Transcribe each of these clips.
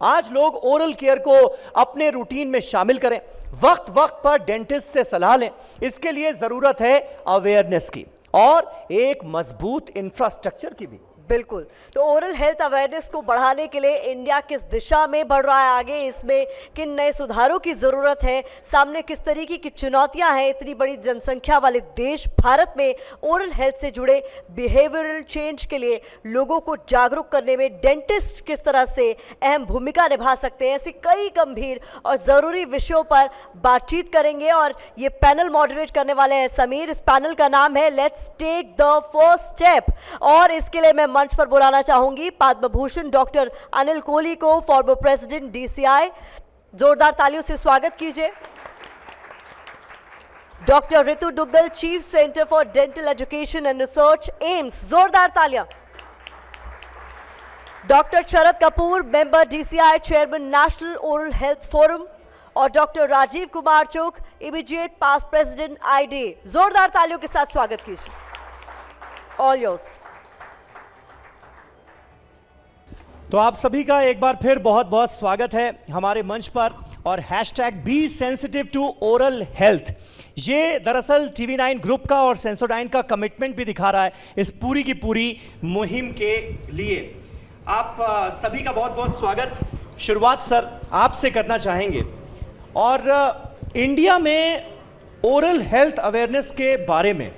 आज लोग oral care को अपने रूटीन में शामिल करें, वक्त वक्त पर डेंटिस्ट से सलाह लें। इसके लिए जरूरत है अवेयरनेस की और एक मजबूत इंफ्रास्ट्रक्चर की भी। बिल्कुल, तो ओरल हेल्थ अवेयरनेस को बढ़ाने के लिए इंडिया किस दिशा में बढ़ रहा है आगे, इसमें किन नए सुधारों की ज़रूरत है, सामने किस तरीके की चुनौतियां हैं, इतनी बड़ी जनसंख्या वाले देश भारत में ओरल हेल्थ से जुड़े बिहेवियरल चेंज के लिए लोगों को जागरूक करने में डेंटिस्ट किस तरह से अहम भूमिका निभा सकते हैं, ऐसे कई गंभीर और ज़रूरी विषयों पर बातचीत करेंगे। और ये पैनल मॉडरेट करने वाले हैं समीर। इस पैनल का नाम है let's take the first step, और इसके लिए मैं मंच पर बुलाना चाहूंगी पद्म भूषण डॉक्टर अनिल कोहली को, फॉर्मर प्रेसिडेंट DCI। जोरदार तालियों से स्वागत कीजिए। Doctor Ritu Duggal, chief centre for dental education and research, AIIMS, जोरदार तालियां। Doctor Sharad Kapoor, member DCI, chairman national oral health forum, और doctor Rajeev Kumar Chok, immediate past president IDA। जोरदार तालियों के साथ स्वागत कीजिए। All yours. तो आप सभी का एक बार फिर बहुत बहुत स्वागत है हमारे मंच पर। और #be sensitive to oral health, ये दरअसल TV9 ग्रुप का और सेंसोडाइन का कमिटमेंट भी दिखा रहा है इस पूरी की पूरी मुहिम के लिए। आप सभी का बहुत बहुत स्वागत। शुरुआत सर आपसे करना चाहेंगे, और इंडिया में ओरल हेल्थ अवेयरनेस के बारे में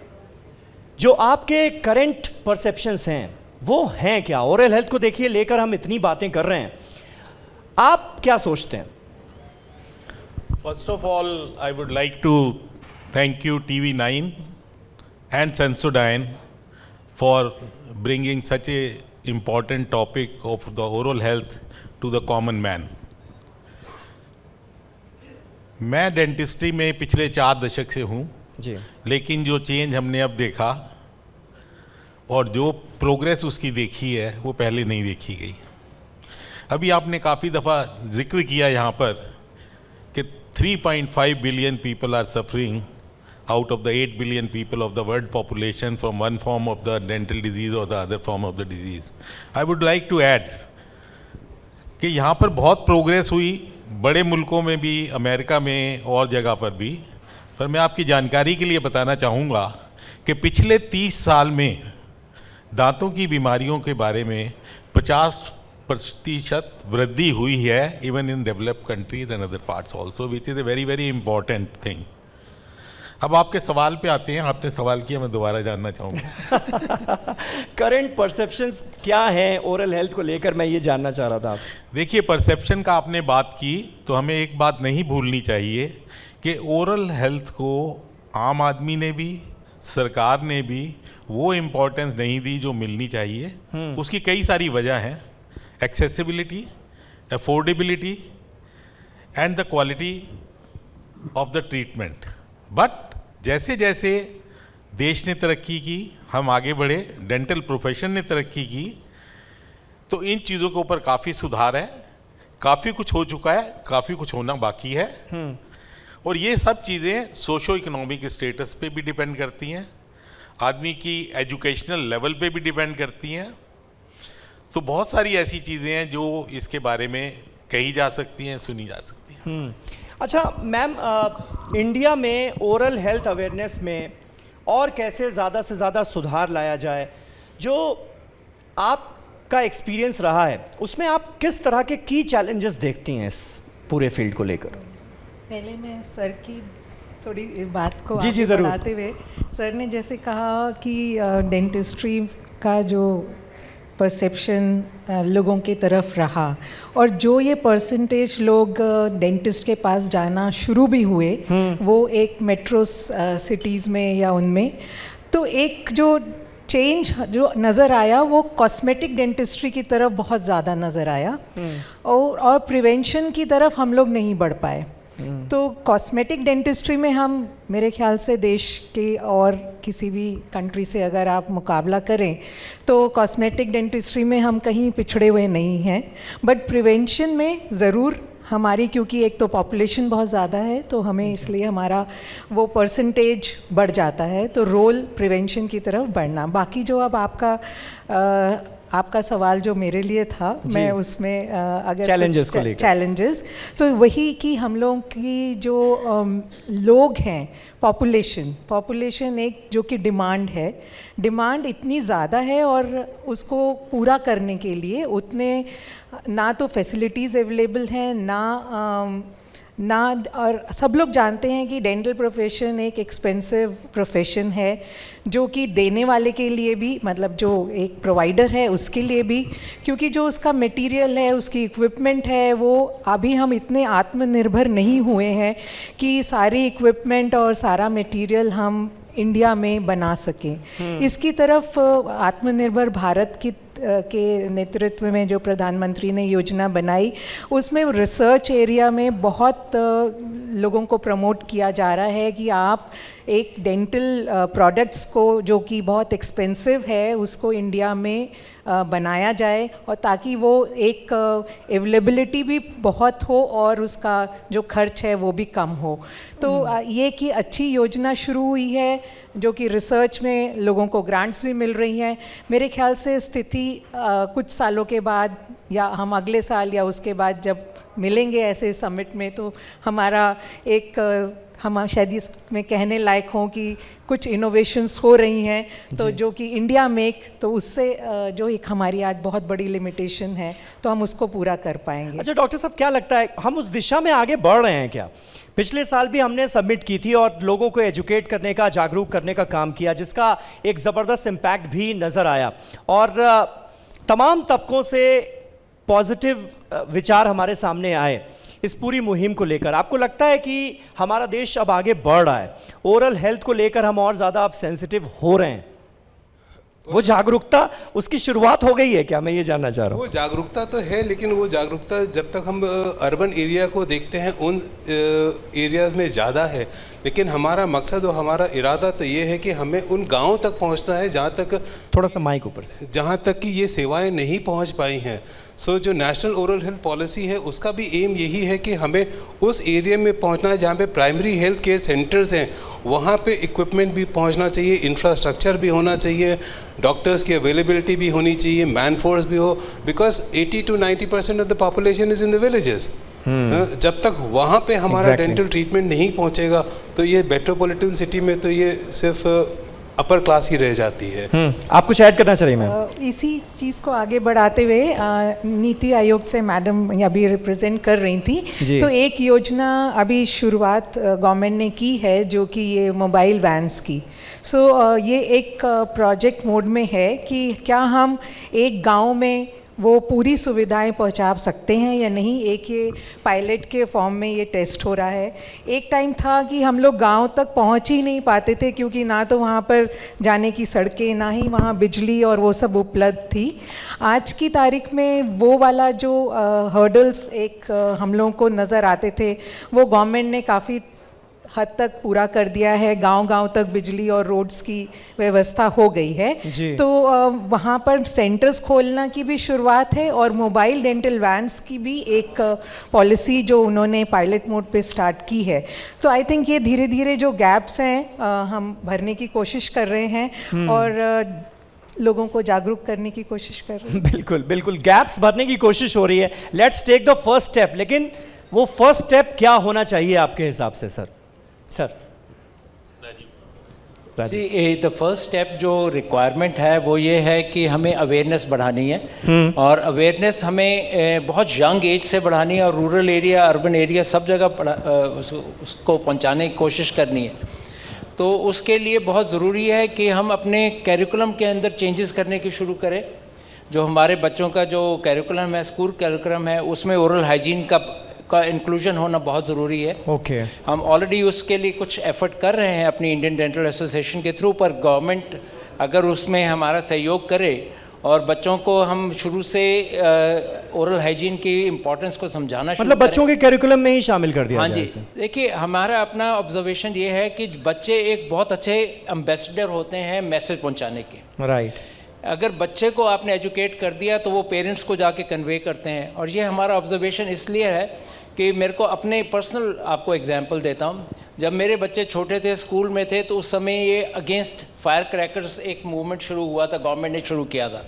जो आपके करंट परसेप्शंस हैं वो हैं क्या? ओरल हेल्थ को देखिए लेकर हम इतनी बातें कर रहे हैं, आप क्या सोचते हैं? First of all, I would like to thank you TV9 and Sensodyne for bringing such a important topic of the oral health to the common man. मैं डेंटिस्ट्री में पिछले 4 दशक से हूँ जी, लेकिन जो चेंज हमने अब देखा और जो प्रोग्रेस उसकी देखी है वो पहले नहीं देखी गई। अभी आपने काफ़ी दफ़ा जिक्र किया यहाँ पर कि 3.5 billion people are suffering out of the 8 billion people of the world population from one form of the dental disease और the other form of the disease. I would like to add कि यहाँ पर बहुत progress हुई, बड़े मुल्कों में भी, अमेरिका में और जगह पर भी। पर मैं आपकी जानकारी के लिए बताना चाहूँगा कि पिछले 30 साल में दांतों की बीमारियों के बारे में 50% वृद्धि हुई है, even in developed countries and other parts also, which is a very very important thing. अब आपके सवाल पे आते हैं, आपने सवाल किया, मैं दोबारा जानना चाहूँगा। करंट परसेप्शंस क्या हैं ओरल हेल्थ को लेकर, मैं ये जानना चाह रहा था आपसे। देखिए, परसेप्शन का आपने बात की तो हमें एक बात नहीं भूलनी चाहिए कि ओरल हेल्थ को आम आदमी ने भी, सरकार ने भी वो इम्पोर्टेंस नहीं दी जो मिलनी चाहिए। उसकी कई सारी वजह हैं, accessibility, affordability and the quality of the treatment. But जैसे जैसे देश ने तरक्की की, हम आगे बढ़े, डेंटल प्रोफेशन ने तरक्की की, तो इन चीज़ों के ऊपर काफ़ी सुधार है, काफ़ी कुछ हो चुका है, काफ़ी कुछ होना बाकी है। और ये सब चीज़ें सोशो इकोनॉमिक स्टेटस पे भी डिपेंड करती हैं, आदमी की एजुकेशनल लेवल पे भी डिपेंड करती हैं। तो बहुत सारी ऐसी चीज़ें हैं जो इसके बारे में कही जा सकती हैं, सुनी जा सकती हैं। अच्छा मैम, इंडिया में ओरल हेल्थ अवेयरनेस में और कैसे ज़्यादा से ज़्यादा सुधार लाया जाए? जो आपका एक्सपीरियंस रहा है उसमें आप किस तरह के की चैलेंजेस देखती हैं इस पूरे फील्ड को लेकर? पहले मैं सर की थोड़ी बात को जी आगे ज़रूर। बढ़ाते हुए, सर ने जैसे कहा कि डेंटिस्ट्री का जो परसेप्शन लोगों की तरफ रहा और जो ये परसेंटेज लोग डेंटिस्ट के पास जाना शुरू भी हुए वो एक मेट्रो सिटीज़ में या उनमें, तो एक जो चेंज जो नज़र आया वो कॉस्मेटिक डेंटिस्ट्री की तरफ बहुत ज़्यादा नज़र आया और प्रिवेंशन की तरफ हम लोग नहीं बढ़ पाए। तो कॉस्मेटिक डेंटिस्ट्री में हम, मेरे ख्याल से देश के और किसी भी कंट्री से अगर आप मुकाबला करें तो कॉस्मेटिक डेंटिस्ट्री में हम कहीं पिछड़े हुए नहीं हैं, बट प्रिवेंशन में ज़रूर हमारी, क्योंकि एक तो पॉपुलेशन बहुत ज़्यादा है तो हमें इसलिए हमारा वो परसेंटेज बढ़ जाता है, तो रोल प्रिवेंशन की तरफ बढ़ना। बाकी जो अब आपका आपका सवाल जो मेरे लिए था, मैं उसमें अगर Challenges को लेकर। चैलेंजेस, तो वही कि हम लोग की जो लोग हैं, पॉपुलेशन एक जो कि डिमांड इतनी ज़्यादा है और उसको पूरा करने के लिए उतने ना तो फैसिलिटीज़ अवेलेबल हैं ना, और सब लोग जानते हैं कि डेंटल प्रोफेशन एक एक्सपेंसिव प्रोफेशन है, जो कि देने वाले के लिए भी, मतलब जो एक प्रोवाइडर है उसके लिए भी, क्योंकि जो उसका मटेरियल है, उसकी इक्विपमेंट है, वो अभी हम इतने आत्मनिर्भर नहीं हुए हैं कि सारी इक्विपमेंट और सारा मटेरियल हम इंडिया में बना सकें। इसकी तरफ आत्मनिर्भर भारत के नेतृत्व में जो प्रधानमंत्री ने योजना बनाई, उसमें रिसर्च एरिया में बहुत लोगों को प्रमोट किया जा रहा है कि आप एक डेंटल प्रोडक्ट्स को, जो कि बहुत एक्सपेंसिव है, उसको इंडिया में बनाया जाए, और ताकि वो एक अवेलेबिलिटी भी बहुत हो और उसका जो खर्च है वो भी कम हो। तो ये कि अच्छी योजना शुरू हुई है, जो कि रिसर्च में लोगों को ग्रांट्स भी मिल रही हैं। मेरे ख्याल से स्थिति कुछ सालों के बाद, या हम अगले साल या उसके बाद जब मिलेंगे ऐसे समिट में, तो हमारा एक हम शायद इसमें कहने लायक हों कि कुछ इनोवेशंस हो रही हैं, तो जो कि इंडिया मेक, तो उससे जो एक हमारी आज बहुत बड़ी लिमिटेशन है, तो हम उसको पूरा कर पाएंगे। अच्छा डॉक्टर साहब, क्या लगता है हम उस दिशा में आगे बढ़ रहे हैं क्या? पिछले साल भी हमने सबमिट की थी और लोगों को एजुकेट करने का, जागरूक करने का काम किया, जिसका एक ज़बरदस्त इम्पैक्ट भी नज़र आया, और तमाम तबकों से पॉजिटिव विचार हमारे सामने आए इस पूरी मुहिम को लेकर। आपको लगता है कि हमारा देश अब आगे बढ़ रहा है, ओरल हेल्थ को लेकर हम और ज़्यादा अब सेंसिटिव हो रहे हैं? वो जागरूकता, उसकी शुरुआत हो गई है क्या? मैं ये जानना चाह रहा हूँ। वो जागरूकता तो है, लेकिन वो जागरूकता जब तक हम अर्बन एरिया को देखते हैं उन एरियाज़ में ज़्यादा है, लेकिन हमारा मकसद और हमारा इरादा तो ये है कि हमें उन गाँव तक पहुँचना है जहाँ तक, थोड़ा सा माइक ऊपर से, जहाँ तक कि ये सेवाएं नहीं पहुँच पाई हैं। सो जो नेशनल ओरल हेल्थ पॉलिसी है, उसका भी एम यही है कि हमें उस एरिया में पहुँचना है जहाँ पे प्राइमरी हेल्थ केयर सेंटर्स हैं, वहाँ पे इक्विपमेंट भी पहुँचना चाहिए, इंफ्रास्ट्रक्चर भी होना चाहिए, डॉक्टर्स की अवेलेबिलिटी भी होनी चाहिए, मैन फोर्स भी हो, because 80 to 90% of the population is in the villages. जब तक वहाँ पे हमारा डेंटल ट्रीटमेंट नहीं पहुँचेगा, तो ये मेट्रोपॉलिटन सिटी में तो ये सिर्फ अपर क्लास ही रह जाती है। आप कुछ ऐड करना चाहिए मैम? इसी चीज़ को आगे बढ़ाते हुए नीति आयोग से मैडम अभी रिप्रेजेंट कर रही थी, तो एक योजना अभी शुरुआत गवर्नमेंट ने की है, जो कि ये मोबाइल वैन्स की। सो ये एक प्रोजेक्ट मोड में है कि क्या हम एक गांव में वो पूरी सुविधाएं पहुंचा सकते हैं या नहीं। एक ये पायलट के फॉर्म में ये टेस्ट हो रहा है। एक टाइम था कि हम लोग गांव तक पहुंच ही नहीं पाते थे, क्योंकि ना तो वहाँ पर जाने की सड़कें, ना ही वहाँ बिजली और वो सब उपलब्ध थी। आज की तारीख में वो वाला जो हर्डल्स एक हम लोगों को नज़र आते थे, वो गवर्नमेंट ने काफ़ी हद तक पूरा कर दिया है। गांव-गांव तक बिजली और रोड्स की व्यवस्था हो गई है। तो वहाँ पर सेंटर्स खोलना की भी शुरुआत है, और मोबाइल डेंटल वैन्स की भी एक पॉलिसी जो उन्होंने पायलट मोड पे स्टार्ट की है। तो आई थिंक ये धीरे धीरे जो गैप्स हैं हम भरने की कोशिश कर रहे हैं, और लोगों को जागरूक करने की कोशिश कर रहे हैं। बिल्कुल बिल्कुल, गैप्स भरने की कोशिश हो रही है। Let's take the first step. लेकिन वो फर्स्ट स्टेप क्या होना चाहिए आपके हिसाब से सर? जी, द फर्स्ट स्टेप जो रिक्वायरमेंट है वो ये है कि हमें अवेयरनेस बढ़ानी है, और अवेयरनेस हमें बहुत यंग एज से बढ़ानी है, और रूरल एरिया, अर्बन एरिया सब जगह उसको पहुंचाने की कोशिश करनी है। तो उसके लिए बहुत ज़रूरी है कि हम अपने कैरिकुलम के अंदर चेंजेस करने की शुरू करें। जो हमारे बच्चों का जो कैरिकुलम है, स्कूल कैरिकुलम है, उसमें ओरल हाइजीन का इंक्लूजन होना बहुत ज़रूरी है। ओके। हम ऑलरेडी उसके लिए कुछ एफर्ट कर रहे हैं अपनी इंडियन डेंटल एसोसिएशन के थ्रू, पर गवर्नमेंट अगर उसमें हमारा सहयोग करे और बच्चों को हम शुरू से ओरल हाइजीन की इम्पोर्टेंस को समझाना, मतलब बच्चों के कैरिकुलम में ही शामिल कर दिया जाए। हाँ जी, देखिए हमारा अपना ऑब्जर्वेशन ये है कि बच्चे एक बहुत अच्छे एम्बेसडर होते हैं मैसेज पहुँचाने के। राइट। अगर बच्चे को आपने एजुकेट कर दिया तो वो पेरेंट्स को जाके कन्वे करते हैं, और ये हमारा ऑब्जर्वेशन इसलिए है कि मेरे को अपने पर्सनल आपको एग्जांपल देता हूँ। जब मेरे बच्चे छोटे थे, स्कूल में थे, तो उस समय ये अगेंस्ट फायर क्रैकर्स एक मूवमेंट शुरू हुआ था, गवर्नमेंट ने शुरू किया था।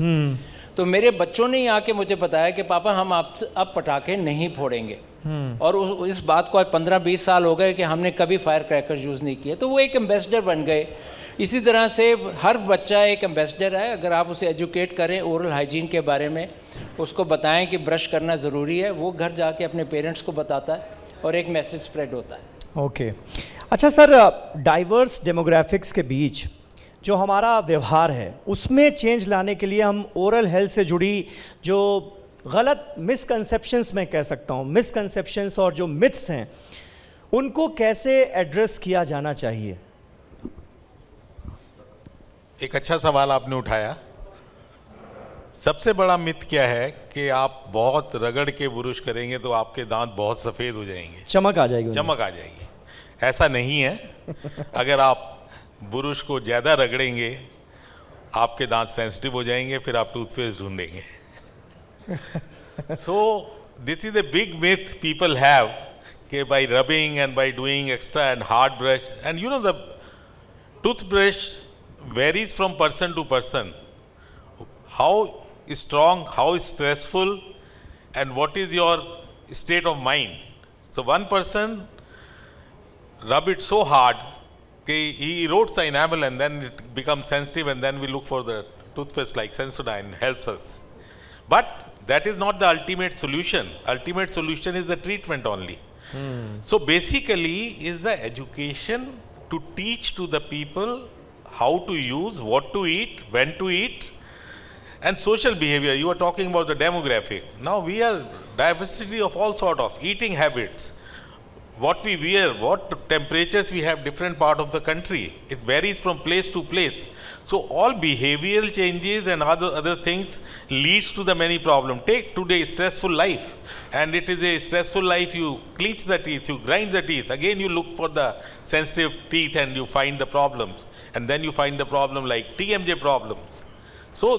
तो मेरे बच्चों ने ही आके मुझे बताया कि पापा हम अब पटाखे नहीं फोड़ेंगे। और इस बात को आज 15-20 साल हो गए कि हमने कभी फायर क्रैकर यूज़ नहीं किए, तो वो एक एम्बेसडर बन गए। इसी तरह से हर बच्चा एक एम्बेसडर है, अगर आप उसे एजुकेट करें ओरल हाइजीन के बारे में, उसको बताएं कि ब्रश करना ज़रूरी है, वो घर जाके अपने पेरेंट्स को बताता है और एक मैसेज स्प्रेड होता है। ओके अच्छा सर, डाइवर्स डेमोग्राफिक्स के बीच जो हमारा व्यवहार है उसमें चेंज लाने के लिए हम ओरल हेल्थ से जुड़ी जो गलत मिसकंसेप्शंस, मैं कह सकता हूँ मिसकंसेप्शंस और जो मिथ्स हैं, उनको कैसे एड्रेस किया जाना चाहिए? एक अच्छा सवाल आपने उठाया। सबसे बड़ा मिथ क्या है कि आप बहुत रगड़ के ब्रश करेंगे तो आपके दांत बहुत सफ़ेद हो जाएंगे, चमक आ जाएगी, चमक आ जाएगी। ऐसा नहीं है। अगर आप ब्रश को ज़्यादा रगड़ेंगे आपके दांत सेंसिटिव हो जाएंगे, फिर आप टूथपेस्ट ढूंढेंगे। So this is a big myth people have, कि by rubbing and by doing extra and hard brush, and you know the toothbrush varies from person to person. How strong, how stressful, and what is your state of mind. So one person rub it so hard कि he erodes the enamel and then it becomes sensitive, and then we look for the toothpaste like Sensodyne helps us. But that is not the ultimate solution. Ultimate solution is the treatment only. So basically is the education to teach to the people how to use, what to eat, when to eat, and social behavior. You are talking about the demographic. Now we are diversity of all sort of eating habits. What we wear, what temperatures we have different part of the country. It varies from place to place. So all behavioral changes and other things leads to the many problems. Take today stressful life, and it is a stressful life. You clench the teeth, you grind the teeth. Again you look for the sensitive teeth and you find the problems. And then you find the problem like TMJ problems. So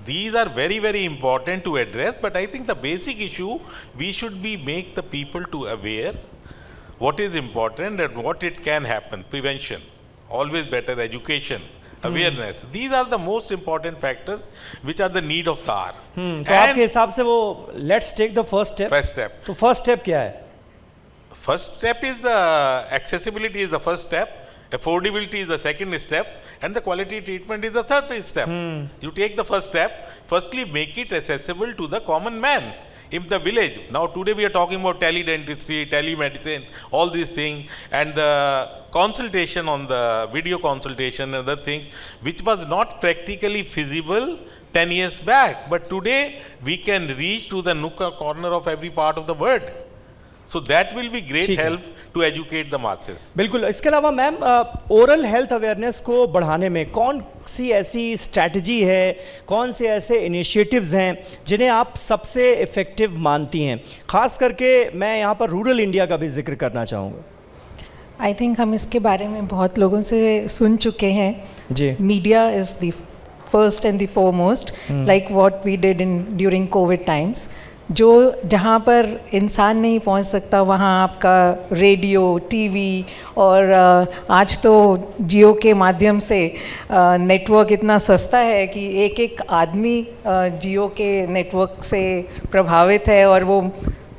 these are very, very important to address. But I think the basic issue, we should make the people to aware what is important and what it can happen. Prevention, always better. Education, awareness. These are the most important factors which are the need of the hour. तो आपके हिसाब से वो let's take the first step. First step. तो first step क्या है? First step is the accessibility is the first step. Affordability is the second step, and the quality treatment is the third step. You take the first step. Firstly, make it accessible to the common man in the village. Now today we are talking about teledentistry, telemedicine, all these things, and the consultation on the video consultation and other things, which was not practically feasible 10 years back. But today we can reach to the nook or corner of every part of the world. So that will be great help to educate the masses. बिल्कुल। इसके अलावा ma'am, oral health awareness को बढ़ाने में कौन सी ऐसी strategy है, कौन से ऐसे इनिशिएटिव्स हैं जिन्हें आप सबसे इफ़ेक्टिव मानती हैं? खास करके मैं यहाँ पर रूरल इंडिया का भी जिक्र करना चाहूँगा। आई थिंक हम इसके बारे में बहुत लोगों से सुन चुके हैं जी। Media is the first and the foremost, like what we did in during covid times. जो जहाँ पर इंसान नहीं पहुँच सकता वहाँ आपका रेडियो, टीवी और आज तो जियो के माध्यम से नेटवर्क इतना सस्ता है कि एक एक आदमी जियो के नेटवर्क से प्रभावित है और वो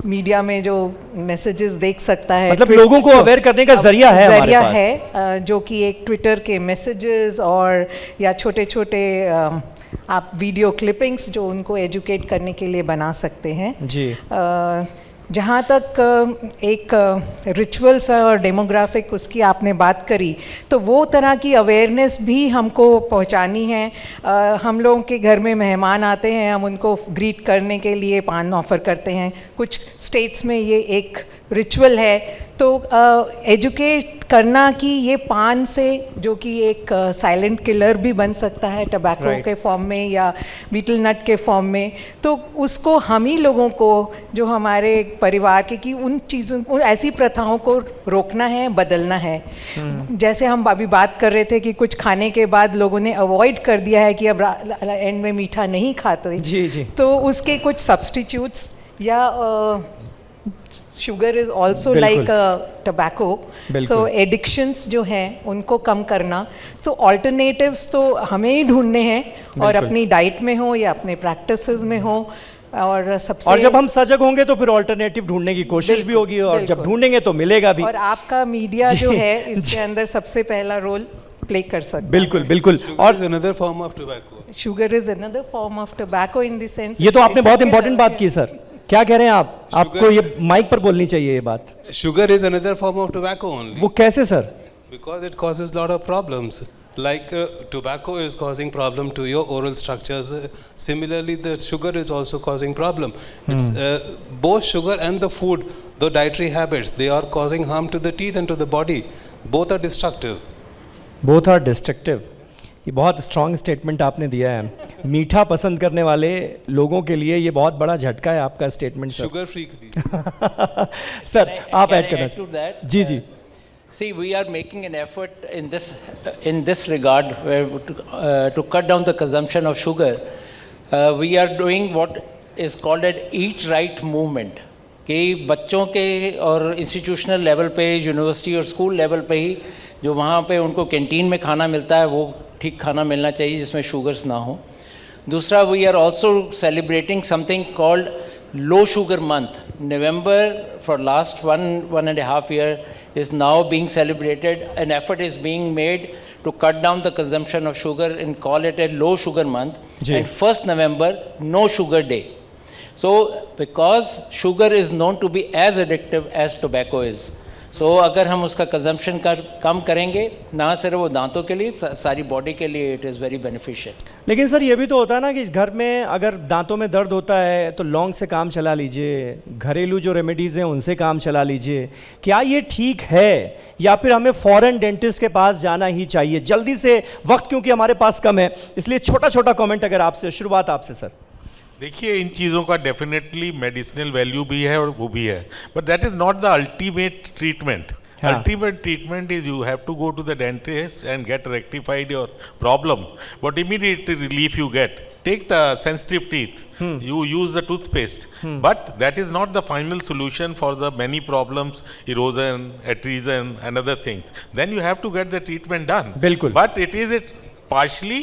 मीडिया में जो मैसेजेस देख सकता है, मतलब लोगों को अवेयर करने का जरिया है हमारे पास। है जो कि एक ट्विटर के मैसेजेस और या छोटे छोटे आप वीडियो क्लिपिंग्स जो उनको एजुकेट करने के लिए बना सकते हैं जी। जहाँ तक एक रिचुअल्स और डेमोग्राफिक उसकी आपने बात करी, तो वो तरह की अवेयरनेस भी हमको पहुँचानी है। हम लोगों के घर में मेहमान आते हैं, हम उनको ग्रीट करने के लिए पान ऑफ़र करते हैं। कुछ स्टेट्स में ये एक रिचुअल है। तो एजुकेट करना कि ये पान से, जो कि एक साइलेंट किलर भी बन सकता है टबैको के फॉर्म में या बीटल नट के फॉर्म में, तो उसको हम ही लोगों को, जो हमारे परिवार के, कि उन चीज़ों, ऐसी प्रथाओं को रोकना है, बदलना है। जैसे हम अभी बात कर रहे थे कि कुछ खाने के बाद लोगों ने अवॉइड कर दिया है कि अब एंड में मीठा नहीं खाते जी जी। तो उसके कुछ सब्स्टिट्यूट्स या शुगर इज ऑल्सो बिल्कुल। लाइक टबैको, बिल्कुल। सो एडिक्शंस जो हैं उनको कम करना, सो ऑल्टरनेटिव्स तो हमें ही ढूंढने हैं, और बिल्कुल। अपनी डाइट में हो या अपने प्रैक्टिसेस में हो, और सबसे और जब हम सजग होंगे तो फिर ऑल्टरनेटिव ढूंढने की कोशिश भी बिल्कुल, होगी, और जब बिल्कुल। ढूंढेंगे तो मिलेगा भी। और आपका मीडिया जो जी, है इसके जी। अंदर सबसे पहला रोल प्ले कर सकता है। बिल्कुल बिल्कुल। Sugar और is another form of tobacco. Sugar is another form of tobacco in the sense, ये तो आपने बहुत इंपॉर्टेंट बात की सर। क्या कह रहे हैं आप? आपको ये माइक पर बोलनी चाहिए ये बात। Sugar is another form of tobacco only. वो कैसे sir? Because it causes lot of problems. Like tobacco is causing problem to your oral structures. Similarly, the sugar is also causing problem. It's, both sugar and the food, the dietary habits, they are causing harm to the teeth and to the body. Both are destructive. Both are destructive. ये बहुत strong statement आपने दिया है। मीठा पसंद करने वाले लोगों के लिए ये बहुत बड़ा झटका है आपका statement sir. Sugar free. Sir आप Can ऐड I करना add to that? जी जी। See, we are making an effort in this regard to cut down the consumption of sugar. We are doing what is called an Eat Right movement. कि बच्चों के और institutional level पे, university और school level पे ही जो वहाँ पे उनको कैंटीन में खाना मिलता है वो ठीक खाना मिलना चाहिए जिसमें शुगर्स ना हो। दूसरा, we are also celebrating something called low sugar month. November for last one and a half year is now being celebrated. An effort is being made to cut down the consumption of sugar and call it a low sugar month. जी. And 1st November, no sugar day. So because sugar is known to be as addictive as tobacco is, so अगर हम उसका consumption कम करेंगे, ना सिर्फ वो दांतों के लिए, सारी बॉडी के लिए इट इज़ वेरी बेनिफिशियल. लेकिन सर ये भी तो होता है ना कि घर में अगर दांतों में दर्द होता है तो लौंग से काम चला लीजिए, घरेलू जो रेमेडीज़ हैं उनसे काम चला लीजिए. क्या ये ठीक है या फिर हमें फॉरेन डेंटिस्ट के पास जाना ही चाहिए? जल्दी से, वक्त क्योंकि हमारे पास कम है, इसलिए छोटा छोटा कमेंट अगर आपसे, शुरुआत आपसे सर. देखिए, इन चीज़ों का डेफिनेटली मेडिसिनल वैल्यू भी है और वो भी है, but that is not the ultimate treatment. हाँ. Ultimate treatment is you have to go to the dentist and get rectified your problem. What immediate relief you get? Take the sensitive teeth. You use the toothpaste. But that is not the final solution for the many problems, erosion, adhesion, and other things. Then you have to get the treatment done. बिल्कुल. But it is partially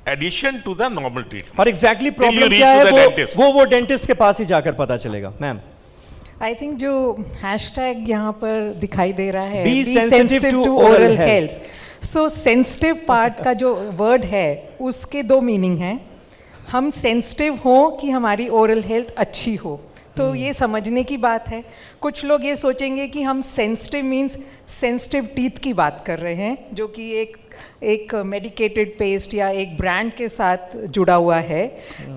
addition to the normal treatment. और exactly Till you problem reach क्या to है the dentist. वो dentist के पास ही जाकर पता चलेगा. Ma'am, I think जो हैशटैग यहाँ पर दिखाई दे रहा है, Be Be sensitive sensitive to to oral oral health. health. So sensitive part का जो वर्ड है उसके दो मीनिंग हैं. हम सेंसिटिव हों कि हमारी ओरल हेल्थ अच्छी हो, तो ये समझने की बात है. कुछ लोग ये सोचेंगे कि हम सेंसिटिव मीन्स सेंसिटिव टीथ की बात कर रहे हैं, जो कि एक मेडिकेटेड पेस्ट या एक ब्रांड के साथ जुड़ा हुआ है.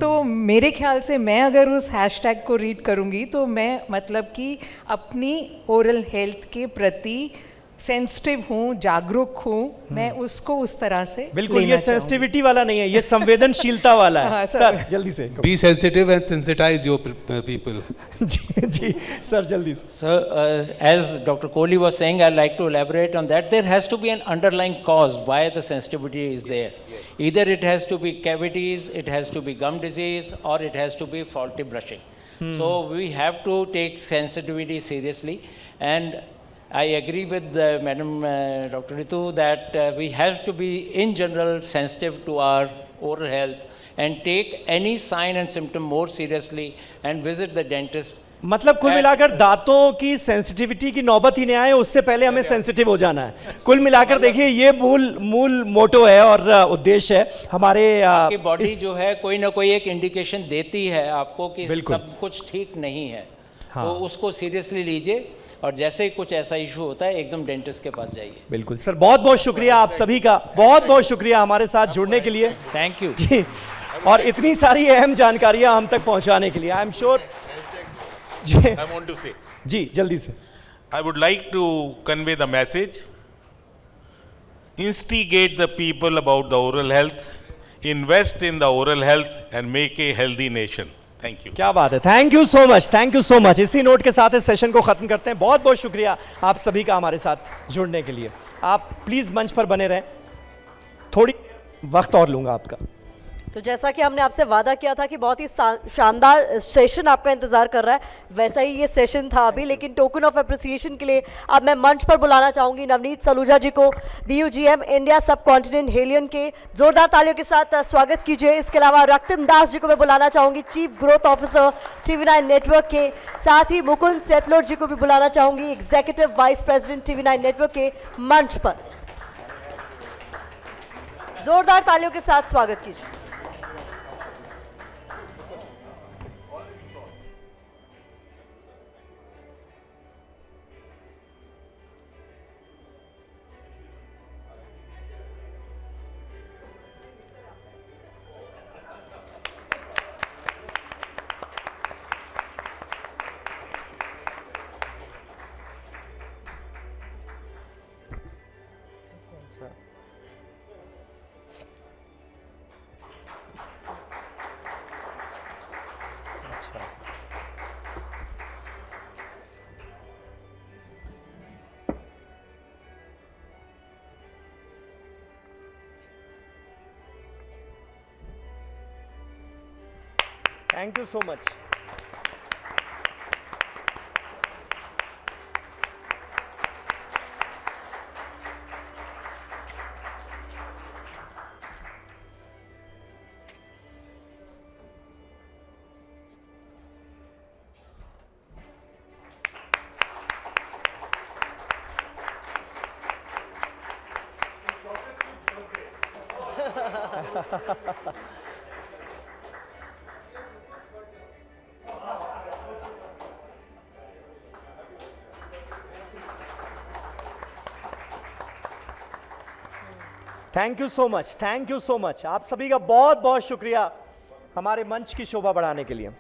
तो मेरे ख्याल से मैं अगर उस हैशटैग को रीड करूँगी तो मैं मतलब कि अपनी ओरल हेल्थ के प्रति सेंसिटिव हूँ, जागरूक हूँ, मैं उसको उस तरह से बिल्कुल लेना ये चाहूँगी. सेंसिटिविटी वाला नहीं है, ये संवेदनशीलता वाला है. हाँ, सर जल्दी से. Be sensitive and sensitize your people. जी जी सर जल्दी से. So, as Dr. Kohli was saying, I'd like to elaborate on that. There has to be an underlying cause why the sensitivity is there. Either it has to be cavities, it has to be gum disease, or it has to be faulty brushing. So we have to take sensitivity seriously, and I agree with Madam Dr. Ritu that we have to be in general sensitive to our oral health and take any sign and symptom more seriously and visit the dentist. मतलब कुल मिलाकर दांतों की sensitivity की नौबत ही नहीं आए उससे पहले हमें सेंसिटिव हो जाना है. कुल मिलाकर देखिए ये मूल मोटो है और उद्देश्य है हमारे कि बॉडी जो है कोई ना कोई एक इंडिकेशन देती है आपको कि बिल्कुल. सब कुछ ठीक नहीं है. हाँ. तो उसको सीरियसली लीजिए और जैसे ही कुछ ऐसा इशू होता है एकदम डेंटिस्ट के पास जाइए. बिल्कुल सर, बहुत बहुत शुक्रिया आप सभी का, बहुत बहुत शुक्रिया हमारे साथ जुड़ने के लिए. थैंक यू जी, और इतनी सारी अहम जानकारियां हम तक पहुंचाने के लिए. I am sure. जी I want to say, जी जल्दी से. I would like to convey the message, instigate the people about the oral health, invest in the oral health and make a healthy nation. Thank you. क्या बात है. Thank you so much, thank you so much. इसी note के साथ इस session को खत्म करते हैं. बहुत बहुत शुक्रिया आप सभी का हमारे साथ जुड़ने के लिए. आप प्लीज मंच पर बने रहें, थोड़ी वक्त और लूंगा आपका. तो जैसा कि हमने आपसे वादा किया था कि बहुत ही शानदार सेशन आपका इंतजार कर रहा है, वैसा ही ये सेशन था अभी। लेकिन टोकन ऑफ अप्रिसिएशन के लिए अब मैं मंच पर बुलाना चाहूंगी नवनीत सलूजा जी को, BUGM इंडिया सब कॉन्टिनेंट हेलियन के। जोरदार तालियों के साथ स्वागत कीजिए। इसके अलावा रक्तिम दास जी को मैं बुलाना चाहूंगी, chief growth officer TV9 network के। साथ ही मुकुंद सेटलोर जी को भी बुलाना चाहूंगी, executive vice president TV9 network के मंच पर। जोरदार तालियों के साथ स्वागत कीजिए। Thank you so much. Thank you so much, thank you so much. आप सभी का बहुत बहुत शुक्रिया हमारे मंच की शोभा बढ़ाने के लिए।